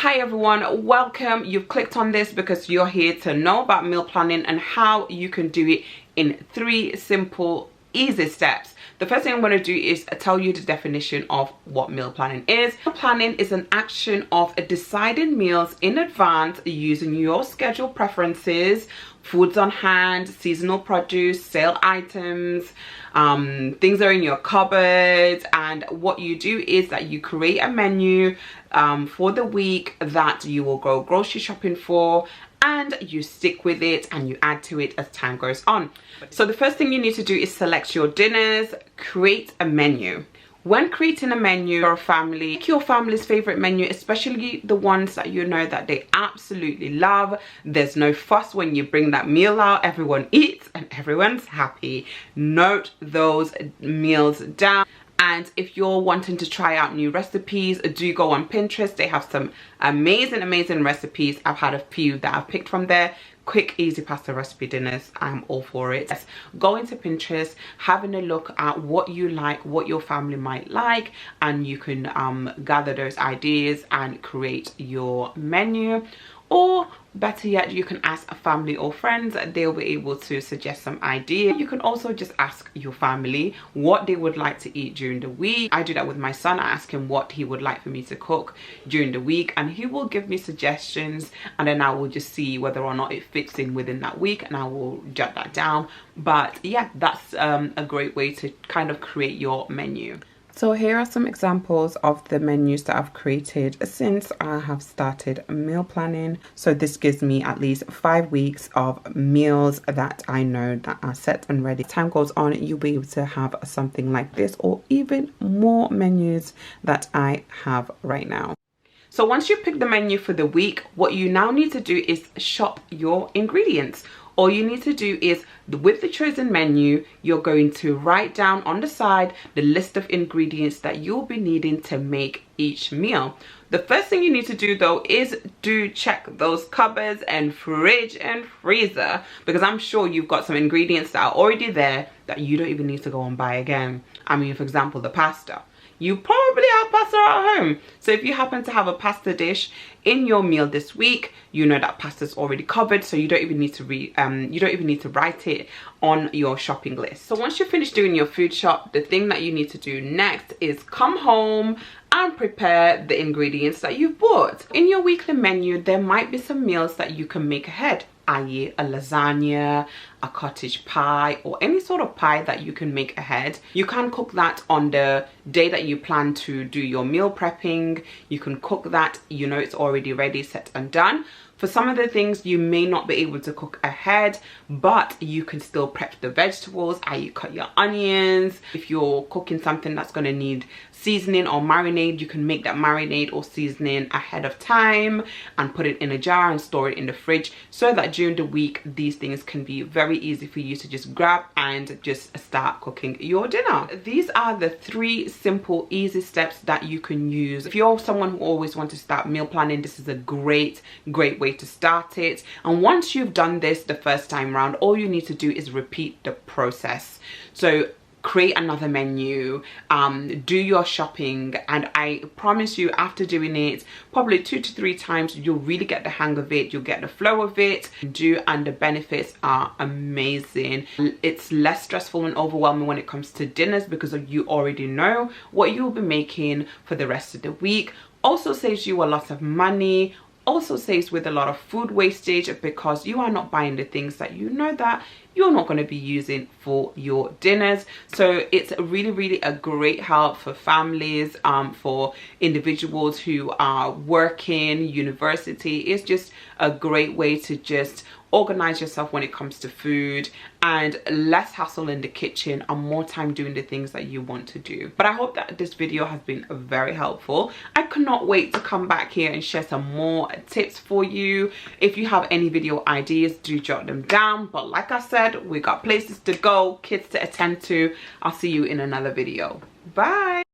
Hi everyone, welcome. You've clicked on this because you're here to know about meal planning and how you can do it in 3 simple, easy steps. The first thing I'm going to do is tell you the definition of what meal planning is. Meal planning is an action of deciding meals in advance using your schedule preferences, foods on hand, seasonal produce, sale items, things that are in your cupboard. And what you do is that you create a menu for the week that you will go grocery shopping for, and you stick with it and you add to it as time goes on. So the first thing you need to do is select your dinners, create a menu. When creating a menu for a family, pick your family's favorite menu, especially the ones that you know that they absolutely love. There's no fuss when you bring that meal out. Everyone eats and everyone's happy. Note those meals down. And if you're wanting to try out new recipes, do go on Pinterest. They have some amazing recipes. I've had a few that I've picked from there. Quick, easy pasta recipe dinners. I'm all for it. Go into Pinterest, having a look at what you like, what your family might like, and you can gather those ideas and create your menu. Or better yet, you can ask a family or friends. They'll be able to suggest some ideas. You can also just ask your family what they would like to eat during the week. I do that with my son. I ask him what he would like for me to cook during the week, and he will give me suggestions, and then I will just see whether or not it fits in within that week, and I will jot that down. But yeah, that's a great way to kind of create your menu. So here are some examples of the menus that I've created since I have started meal planning. So this gives me at least 5 weeks of meals that I know that are set and ready. As time goes on, you'll be able to have something like this or even more menus that I have right now. So once you pick the menu for the week, what you now need to do is shop your ingredients. All you need to do is, with the chosen menu, you're going to write down on the side the list of ingredients that you'll be needing to make each meal. The first thing you need to do though is check those cupboards and fridge and freezer, because I'm sure you've got some ingredients that are already there that you don't even need to go and buy again. I mean, for example, the pasta. You probably have pasta at home. So if you happen to have a pasta dish in your meal this week, you know that pasta's already covered, so you don't even need to write it on your shopping list. So once you finish doing your food shop, the thing that you need to do next is come home and prepare the ingredients that you've bought. In your weekly menu, there might be some meals that you can make ahead, i.e. a lasagna, a cottage pie, or any sort of pie that you can make ahead. You can cook that on the day that you plan to do your meal prepping. You can cook that, you know it's already ready, set and done. For some of the things you may not be able to cook ahead, but you can still prep the vegetables, i.e. cut your onions. If you're cooking something that's going to need seasoning or marinade, you can make that marinade or seasoning ahead of time and put it in a jar and store it in the fridge, so that during the week these things can be very easy for you to just grab and just start cooking your dinner. These are the 3 simple, easy steps that you can use. If you're someone who always wants to start meal planning, this is a great way to start it. And once you've done this the first time round, all you need to do is repeat the process. So create another menu, do your shopping, and I promise you, after doing it probably 2 to 3 times, you'll really get the hang of it, you'll get the flow of it, and the benefits are amazing. It's less stressful and overwhelming when it comes to dinners because you already know what you'll be making for the rest of the week. Also saves you a lot of money, also saves with a lot of food wastage, because you are not buying the things that you know that you're not going to be using for your dinners. So it's really a great help for families, for individuals who are working, university. It's just a great way to just organize yourself when it comes to food, and less hassle in the kitchen and more time doing the things that you want to do. But I hope that this video has been very helpful. I cannot wait to come back here and share some more tips for you. If you have any video ideas, do jot them down. But like I said, we got places to go, kids to attend to. I'll see you in another video. Bye.